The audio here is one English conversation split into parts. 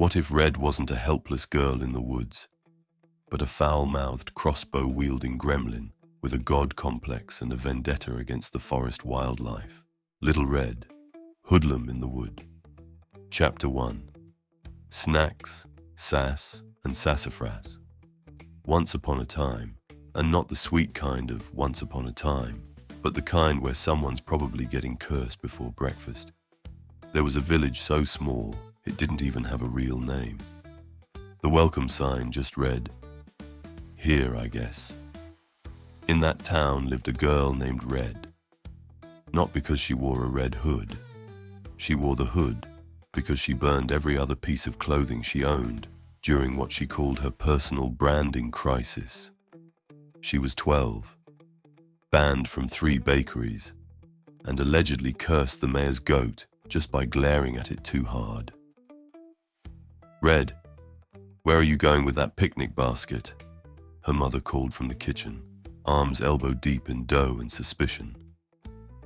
What if Red wasn't a helpless girl in the woods, but a foul-mouthed, crossbow-wielding gremlin with a god complex and a vendetta against the forest wildlife? Little Red, Hoodlum in the Wood. Chapter 1. Snacks, Sass, and Sassafras. Once upon a time, and not the sweet kind of once upon a time, but the kind where someone's probably getting cursed before breakfast. There was a village so small, it didn't even have a real name. The welcome sign just read, "Here, I guess." In that town lived a girl named Red. Not because she wore a red hood. She wore the hood because she burned every other piece of clothing she owned during what she called her personal branding crisis. She was 12, banned from 3 bakeries, and allegedly cursed the mayor's goat just by glaring at it too hard. "Red, where are you going with that picnic basket?" her mother called from the kitchen, arms elbow deep in dough and suspicion.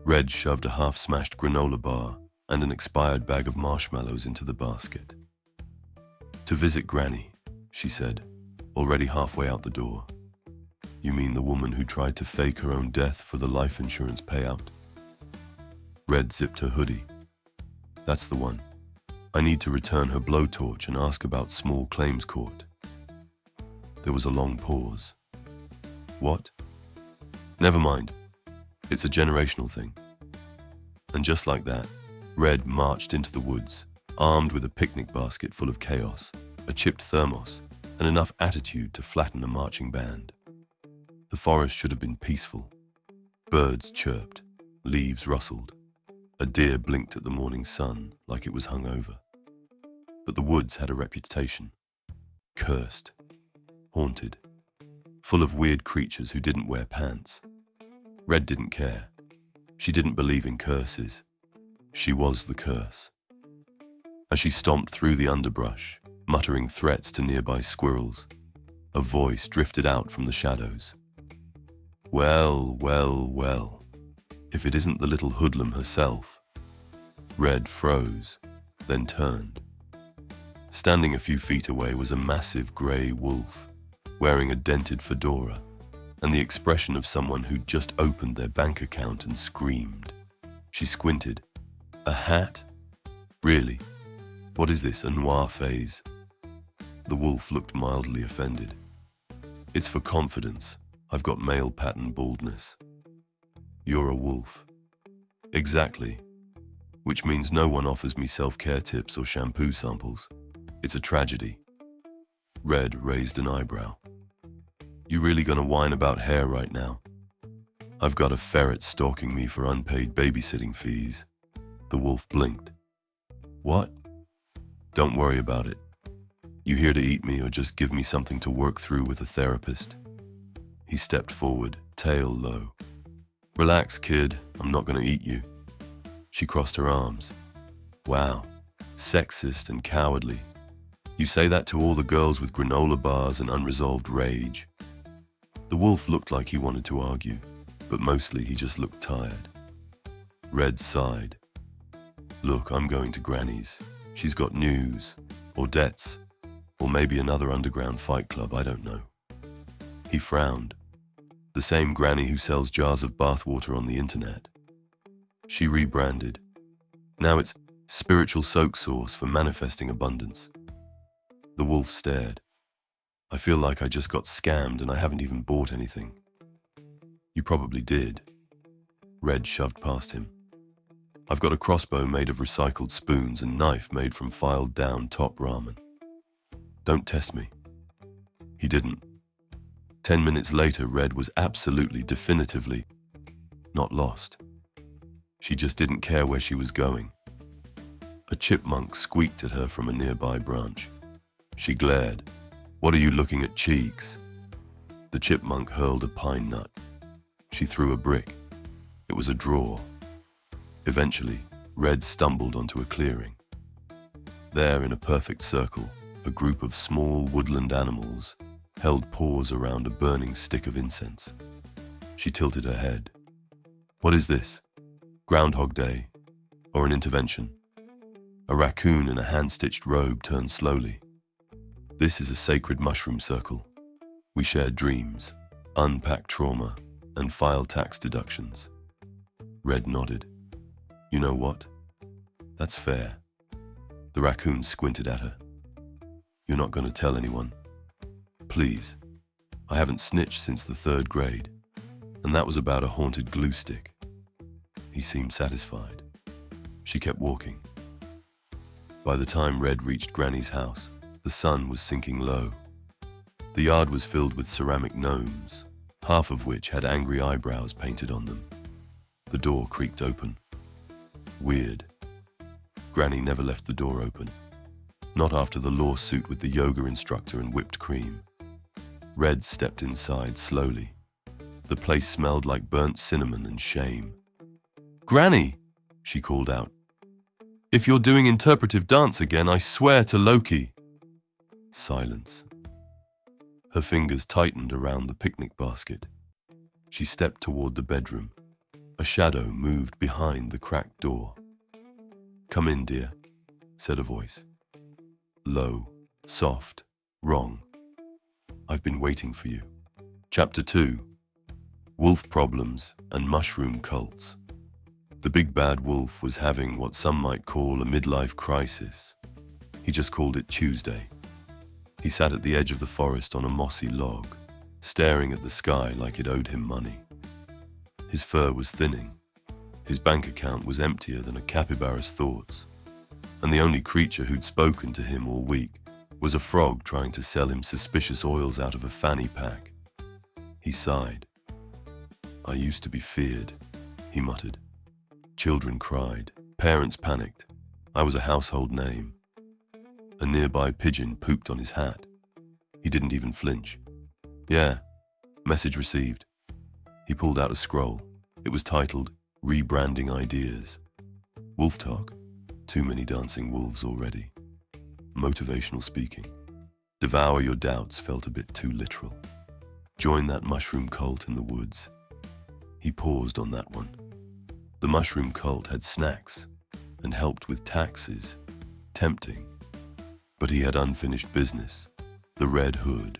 Red shoved a half-smashed granola bar and an expired bag of marshmallows into the basket. "To visit Granny," she said, already halfway out the door. "You mean the woman who tried to fake her own death for the life insurance payout?" Red zipped her hoodie. "That's the one. I need to return her blowtorch and ask about small claims court." There was a long pause. "What?" "Never mind. It's a generational thing." And just like that, Red marched into the woods, armed with a picnic basket full of chaos, a chipped thermos, and enough attitude to flatten a marching band. The forest should have been peaceful. Birds chirped, leaves rustled. A deer blinked at the morning sun like it was hungover. But the woods had a reputation. Cursed, haunted, full of weird creatures who didn't wear pants. Red didn't care. She didn't believe in curses. She was the curse. As she stomped through the underbrush, muttering threats to nearby squirrels, a voice drifted out from the shadows. "Well, well, well. If it isn't the little hoodlum herself." Red froze, then turned. Standing a few feet away was a massive grey wolf, wearing a dented fedora, and the expression of someone who'd just opened their bank account and screamed. She squinted. "A hat? Really? What is this, a noir phase?" The wolf looked mildly offended. "It's for confidence. I've got male pattern baldness." "You're a wolf." "Exactly. Which means no one offers me self-care tips or shampoo samples. It's a tragedy." Red raised an eyebrow. "You really gonna whine about hair right now?" "I've got a ferret stalking me for unpaid babysitting fees." The wolf blinked. "What?" "Don't worry about it. You here to eat me or just give me something to work through with a therapist?" He stepped forward, tail low. "Relax, kid. I'm not gonna eat you." She crossed her arms. "Wow, sexist and cowardly. You say that to all the girls with granola bars and unresolved rage." The wolf looked like he wanted to argue, but mostly he just looked tired. Red sighed. "Look, I'm going to Granny's. She's got news, or debts, or maybe another underground fight club, I don't know." He frowned. "The same Granny who sells jars of bathwater on the internet." She rebranded. Now it's spiritual soak sauce for manifesting abundance. The wolf stared. "I feel like I just got scammed and I haven't even bought anything." "You probably did." Red shoved past him. "I've got a crossbow made of recycled spoons and knife made from filed down top ramen. Don't test me." He didn't. 10 minutes later, Red was absolutely, definitively not lost. She just didn't care where she was going. A chipmunk squeaked at her from a nearby branch. She glared. "What are you looking at, cheeks?" The chipmunk hurled a pine nut. She threw a brick. It was a draw. Eventually, Red stumbled onto a clearing. There, in a perfect circle, a group of small woodland animals held paws around a burning stick of incense. She tilted her head. "What is this? Groundhog Day? Or an intervention?" A raccoon in a hand-stitched robe turned slowly. This is a sacred mushroom circle. We share dreams, unpack trauma, and file tax deductions. Red nodded. You know what? That's fair. The raccoon squinted at her. You're not going to tell anyone? Please. I haven't snitched since the 3rd grade, and that was about a haunted glue stick. He seemed satisfied. She kept walking. By the time Red reached Granny's house, the sun was sinking low. The yard was filled with ceramic gnomes, half of which had angry eyebrows painted on them. The door creaked open. Weird. Granny never left the door open. Not after the lawsuit with the yoga instructor and whipped cream. Red stepped inside slowly. The place smelled like burnt cinnamon and shame. Granny, she called out. If you're doing interpretive dance again, I swear to Loki. Silence. Her fingers tightened around the picnic basket. She stepped toward the bedroom. A shadow moved behind the cracked door. Come in, dear, said a voice. Low, soft, wrong. I've been waiting for you. Chapter 2. Wolf Problems and Mushroom Cults. The big bad wolf was having what some might call a midlife crisis. He just called it Tuesday. He sat at the edge of the forest on a mossy log, staring at the sky like it owed him money. His fur was thinning. His bank account was emptier than a capybara's thoughts. And the only creature who'd spoken to him all week was a frog trying to sell him suspicious oils out of a fanny pack. He sighed. I used to be feared, he muttered. Children cried. Parents panicked. I was a household name. A nearby pigeon pooped on his hat. He didn't even flinch. Yeah, message received. He pulled out a scroll. It was titled, Rebranding Ideas. Wolf talk. Too many dancing wolves already. Motivational speaking. Devour your doubts felt a bit too literal. Join that mushroom cult in the woods. He paused on that one. The mushroom cult had snacks and helped with taxes. Tempting. But he had unfinished business. The Red Hood.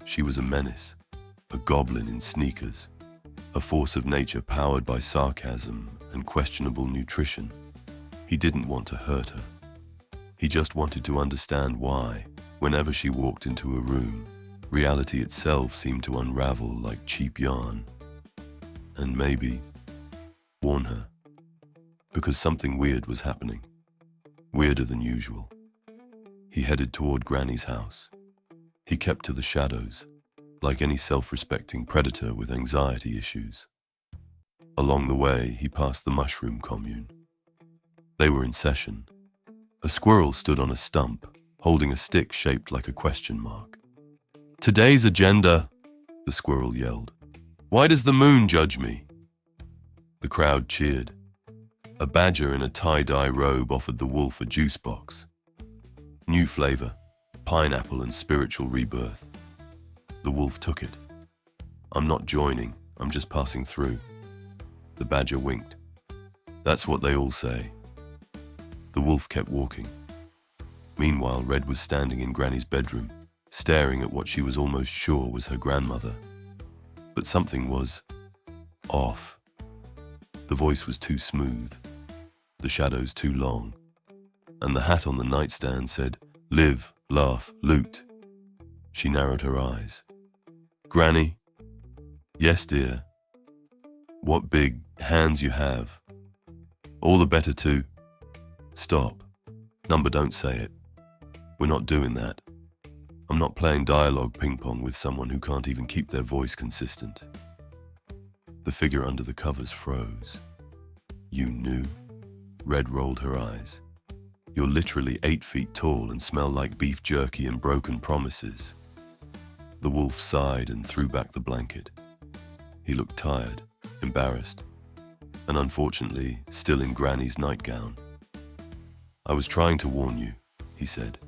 She was a menace. A goblin in sneakers. A force of nature powered by sarcasm and questionable nutrition. He didn't want to hurt her. He just wanted to understand why, whenever she walked into a room, reality itself seemed to unravel like cheap yarn. And maybe warn her, because something weird was happening, weirder than usual. He headed toward Granny's house. He kept to the shadows, like any self-respecting predator with anxiety issues. Along the way, he passed the mushroom commune. They were in session. A squirrel stood on a stump, holding a stick shaped like a question mark. Today's agenda, the squirrel yelled. Why does the moon judge me? The crowd cheered. A badger in a tie-dye robe offered the wolf a juice box. New flavor, pineapple and spiritual rebirth. The wolf took it. I'm not joining, I'm just passing through. The badger winked. That's what they all say. The wolf kept walking. Meanwhile, Red was standing in Granny's bedroom, staring at what she was almost sure was her grandmother. But something was off. The voice was too smooth, the shadows too long, and the hat on the nightstand said, live, laugh, loot. She narrowed her eyes. Granny? Yes, dear. What big hands you have. All the better to... Stop. Number, don't say it. We're not doing that. I'm not playing dialogue ping-pong with someone who can't even keep their voice consistent. The figure under the covers froze. You knew? Red rolled her eyes. You're literally 8 feet tall and smell like beef jerky and broken promises. The wolf sighed and threw back the blanket. He looked tired, embarrassed, and unfortunately still in Granny's nightgown. I was trying to warn you, he said.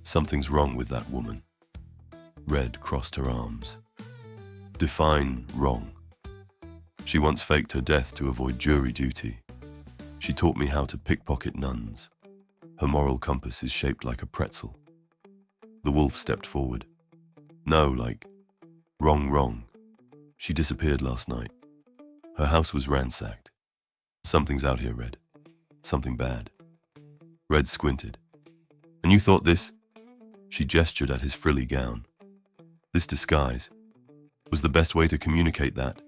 Something's wrong with that woman. Red crossed her arms. Define wrong. She once faked her death to avoid jury duty. She taught me how to pickpocket nuns. Her moral compass is shaped like a pretzel. The wolf stepped forward. No, like, wrong. She disappeared last night. Her house was ransacked. Something's out here, Red. Something bad. Red squinted. And you thought this? She gestured at his frilly gown. This disguise was the best way to communicate that.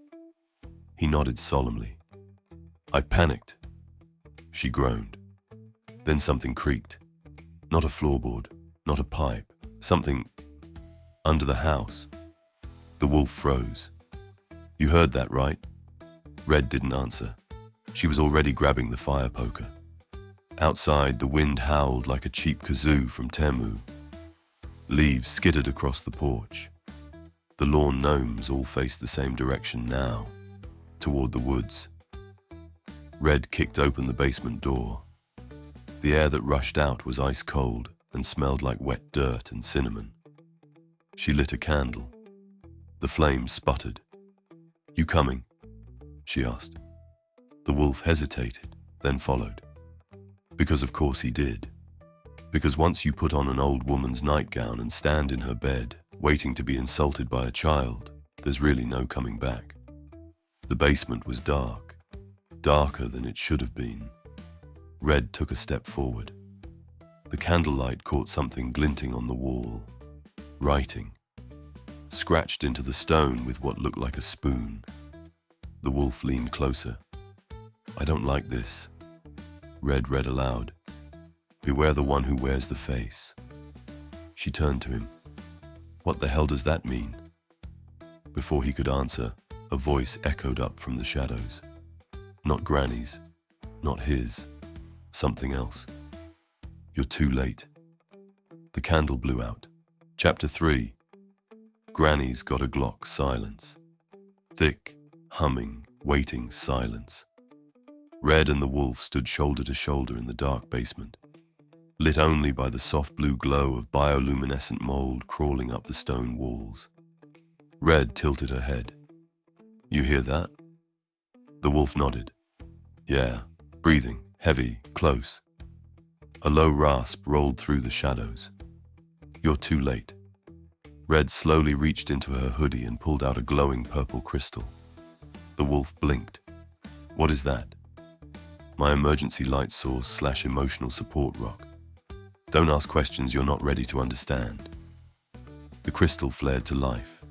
He nodded solemnly. I panicked. She groaned. Then something creaked. Not a floorboard, not a pipe. Something under the house. The wolf froze. You heard that, right? Red didn't answer. She was already grabbing the fire poker. Outside, the wind howled like a cheap kazoo from Temu. Leaves skittered across the porch. The lawn gnomes all faced the same direction now, toward the woods. Red kicked open the basement door. The air that rushed out was ice cold and smelled like wet dirt and cinnamon. She lit a candle. The flames sputtered. You coming? She asked. The wolf hesitated, then followed. Because of course he did. Because once you put on an old woman's nightgown and stand in her bed, waiting to be insulted by a child, there's really no coming back. The basement was dark, darker than it should have been. Red took a step forward. The candlelight caught something glinting on the wall. Writing. Scratched into the stone with what looked like a spoon. The wolf leaned closer. I don't like this. Red read aloud. Beware the one who wears the face. She turned to him. What the hell does that mean? Before he could answer, a voice echoed up from the shadows. Not Granny's, not his, something else. You're too late. The candle blew out. Chapter 3. Granny's got a Glock silence. Thick, humming, waiting silence. Red and the wolf stood shoulder to shoulder in the dark basement, lit only by the soft blue glow of bioluminescent mold crawling up the stone walls. Red tilted her head. You hear that? The wolf nodded. Yeah, breathing, heavy, close. A low rasp rolled through the shadows. You're too late. Red slowly reached into her hoodie and pulled out a glowing purple crystal. The wolf blinked. What is that? My emergency light source / emotional support rock. Don't ask questions you're not ready to understand. The crystal flared to life.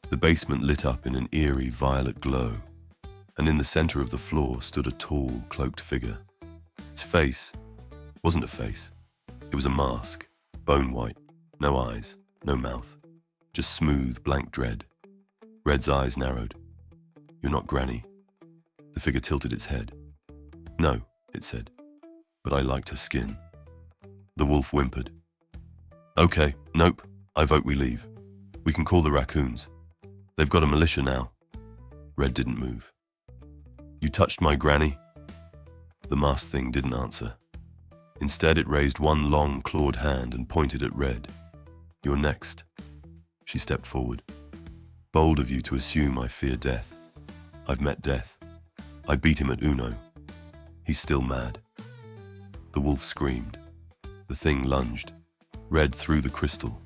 The basement lit up in an eerie violet glow, and in the center of the floor stood a tall, cloaked figure. Its face wasn't a face. It was a mask, bone white, no eyes, no mouth, just smooth, blank dread. Red's eyes narrowed. You're not Granny. The figure tilted its head. No, it said, but I liked her skin. The wolf whimpered. Okay, nope, I vote we leave. We can call the raccoons. They've got a militia now. Red didn't move. You touched my Granny? The masked thing didn't answer. Instead, it raised one long, clawed hand and pointed at Red. You're next. She stepped forward. Bold of you to assume I fear death. I've met death. I beat him at Uno. He's still mad. The wolf screamed. The thing lunged. Red threw the crystal.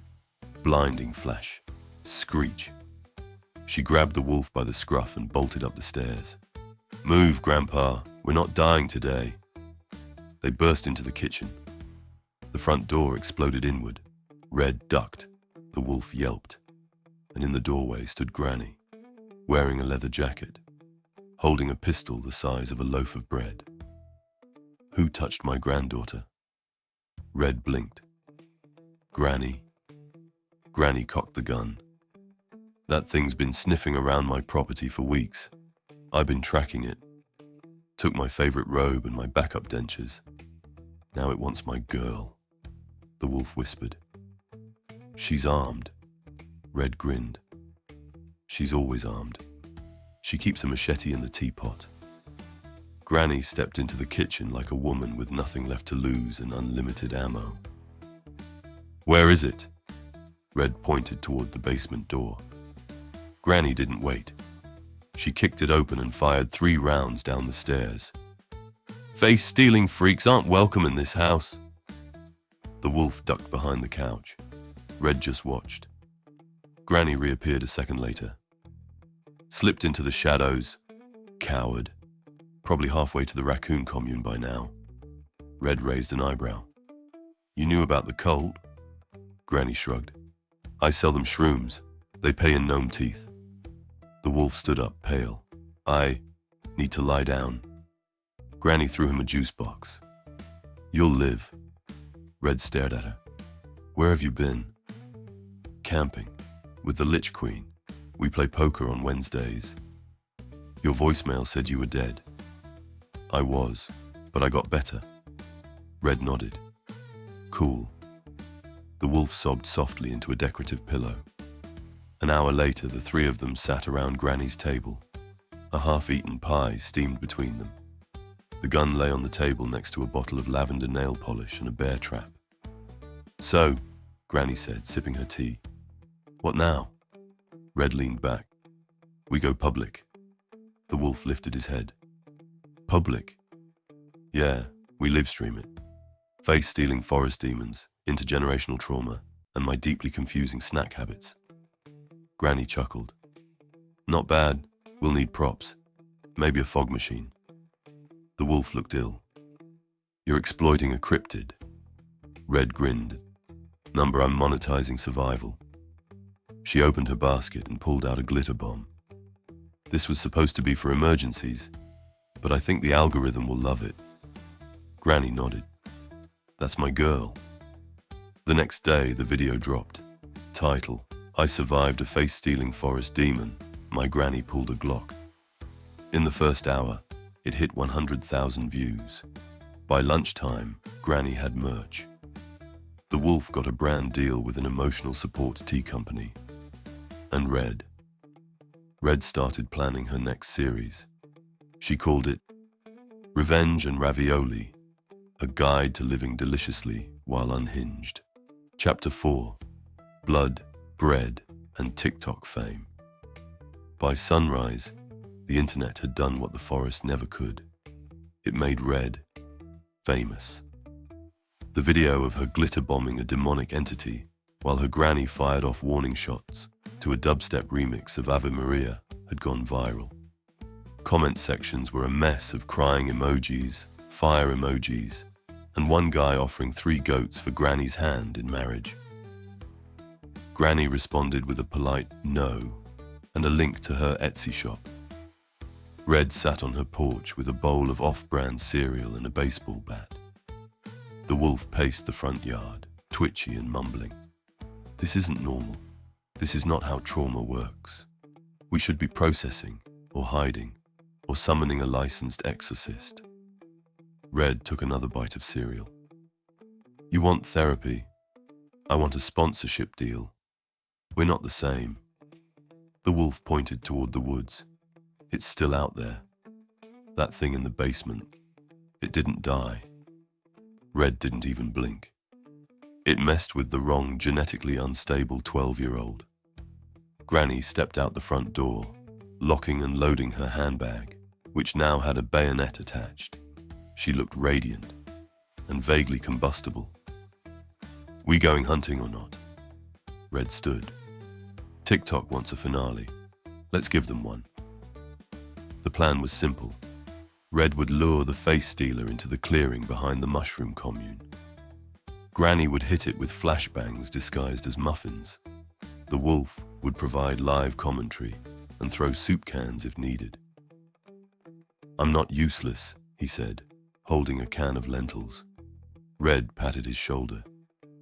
Blinding flash. Screech. She grabbed the wolf by the scruff and bolted up the stairs. Move, Grandpa. We're not dying today. They burst into the kitchen. The front door exploded inward. Red ducked. The wolf yelped. And in the doorway stood Granny, wearing a leather jacket, holding a pistol the size of a loaf of bread. Who touched my granddaughter? Red blinked. Granny. Granny cocked the gun. That thing's been sniffing around my property for weeks. I've been tracking it. Took my favorite robe and my backup dentures. Now it wants my girl. The wolf whispered. She's armed. Red grinned. She's always armed. She keeps a machete in the teapot. Granny stepped into the kitchen like a woman with nothing left to lose and unlimited ammo. Where is it? Red pointed toward the basement door. Granny didn't wait. She kicked it open and fired 3 rounds down the stairs. Face-stealing freaks aren't welcome in this house, The wolf ducked behind the couch. Red just watched. Granny reappeared a second later. Slipped into the shadows. Coward. Probably halfway to the raccoon commune by now. Red raised an eyebrow. You knew about the cult? Granny shrugged. I sell them shrooms. They pay in gnome teeth. The wolf stood up, pale. I need to lie down. Granny threw him a juice box. You'll live. Red stared at her. Where have you been? Camping. With the Lich Queen. We play poker on Wednesdays. Your voicemail said you were dead. I was, but I got better. Red nodded. Cool. The wolf sobbed softly into a decorative pillow. An hour later, the three of them sat around Granny's table. A half-eaten pie steamed between them. The gun lay on the table next to a bottle of lavender nail polish and a bear trap. So, Granny said, sipping her tea. What now? Red leaned back. We go public. The wolf lifted his head. Public? Yeah, we live stream it. Face-stealing forest demons, intergenerational trauma, and my deeply confusing snack habits. Granny chuckled. Not bad. We'll need props. Maybe a fog machine. The wolf looked ill. You're exploiting a cryptid. Red grinned. Number, I'm monetizing survival. She opened her basket and pulled out a glitter bomb. This was supposed to be for emergencies, but I think the algorithm will love it. Granny nodded. That's my girl. The next day, the video dropped. Title, I survived a face-stealing forest demon. My granny pulled a Glock. In the first hour, it hit 100,000 views. By lunchtime, Granny had merch. The wolf got a brand deal with an emotional support tea company. And Red started planning her next series. She called it Revenge and Ravioli, a guide to living deliciously while unhinged. Chapter 4, Blood, Bread, and TikTok Fame. By sunrise, the internet had done what the forest never could. It made Red famous. The video of her glitter bombing a demonic entity while her granny fired off warning shots to a dubstep remix of Ave Maria had gone viral. Comment sections were a mess of crying emojis, fire emojis, and one guy offering 3 goats for Granny's hand in marriage. Granny responded with a polite no and a link to her Etsy shop. Red sat on her porch with a bowl of off-brand cereal and a baseball bat. The wolf paced the front yard, twitchy and mumbling. This isn't normal. This is not how trauma works. We should be processing, or hiding, or summoning a licensed exorcist. Red took another bite of cereal. You want therapy? I want a sponsorship deal. We're not the same. The wolf pointed toward the woods. It's still out there. That thing in the basement. It didn't die. Red didn't even blink. It messed with the wrong, genetically unstable 12-year-old. Granny stepped out the front door, locking and loading her handbag, which now had a bayonet attached. She looked radiant and vaguely combustible. We going hunting or not? Red stood. TikTok wants a finale. Let's give them one. The plan was simple. Red would lure the face stealer into the clearing behind the mushroom commune. Granny would hit it with flashbangs disguised as muffins. The wolf would provide live commentary and throw soup cans if needed. I'm not useless, he said, holding a can of lentils. Red patted his shoulder.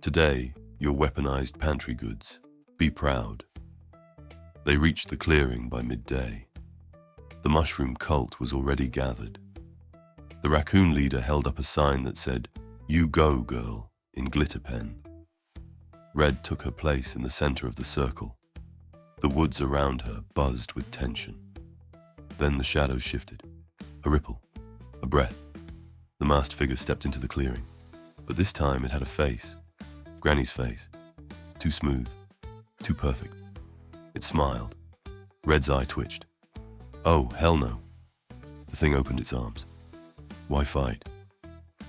Today, your weaponized pantry goods. Be proud. They reached the clearing by midday. The mushroom cult was already gathered. The raccoon leader held up a sign that said, "You go, girl," in glitter pen. Red took her place in the center of the circle. The woods around her buzzed with tension. Then the shadows shifted. A ripple. A breath. The masked figure stepped into the clearing. But this time it had a face. Granny's face. Too smooth. Too perfect. It smiled. Red's eye twitched. Oh, hell no. The thing opened its arms. Why fight?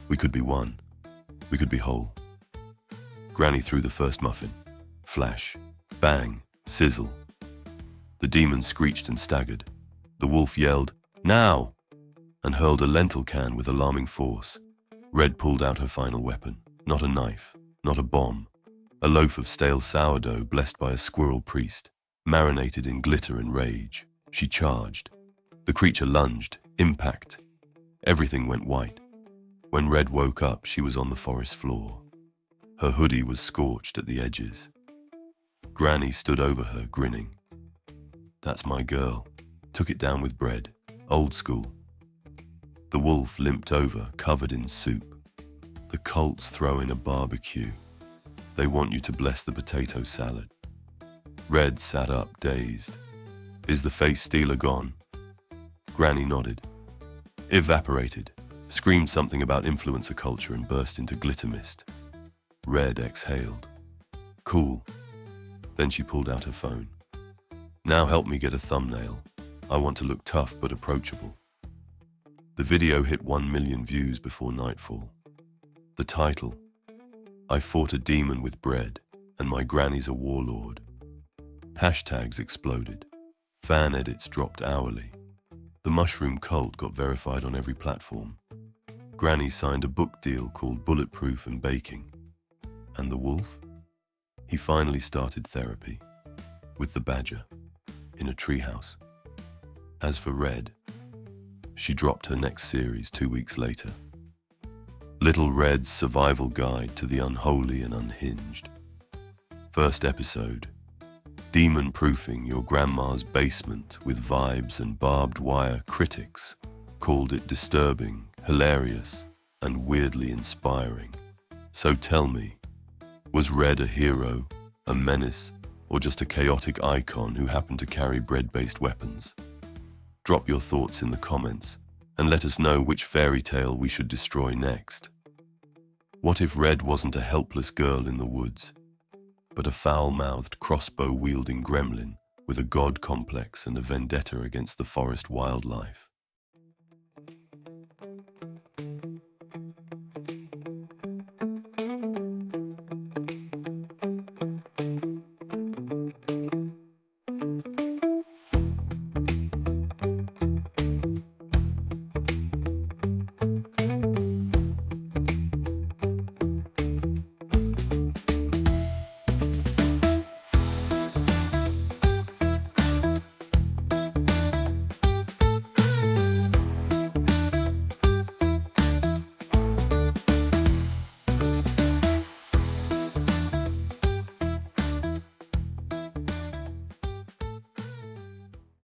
We could be one. We could be whole. Granny threw the first muffin. Flash. Bang. Sizzle. The demon screeched and staggered. The wolf yelled, "Now!" and hurled a lentil can with alarming force. Red pulled out her final weapon. Not a knife, not a bomb. A loaf of stale sourdough blessed by a squirrel priest, marinated in glitter and rage. She charged. The creature lunged. Impact. Everything went white. When Red woke up, she was on the forest floor. Her hoodie was scorched at the edges. Granny stood over her, grinning. "That's my girl. Took it down with bread. Old school." The wolf limped over, covered in soup. The cults throw in a barbecue. They want you to bless the potato salad. Red sat up, dazed. "Is the face stealer gone?" Granny nodded. Evaporated, screamed something about influencer culture and burst into glitter mist. Red exhaled. "Cool." Then she pulled out her phone. "Now help me get a thumbnail. I want to look tough but approachable." The video hit 1 million views before nightfall. The title: "I fought a demon with bread, and my granny's a warlord." Hashtags exploded. Fan edits dropped hourly. The mushroom cult got verified on every platform. Granny signed a book deal called Bulletproof and Baking. And the wolf? He finally started therapy. With the badger. In a treehouse. As for Red, she dropped her next series 2 weeks later. Little Red's Survival Guide to the Unholy and Unhinged. First episode: demon-proofing your grandma's basement with vibes and barbed wire. Critics called it disturbing, hilarious, and weirdly inspiring. So tell me, was Red a hero, a menace, or just a chaotic icon who happened to carry bread-based weapons? Drop your thoughts in the comments and let us know which fairy tale we should destroy next. What if Red wasn't a helpless girl in the woods, but a foul-mouthed, crossbow-wielding gremlin with a god complex and a vendetta against the forest wildlife?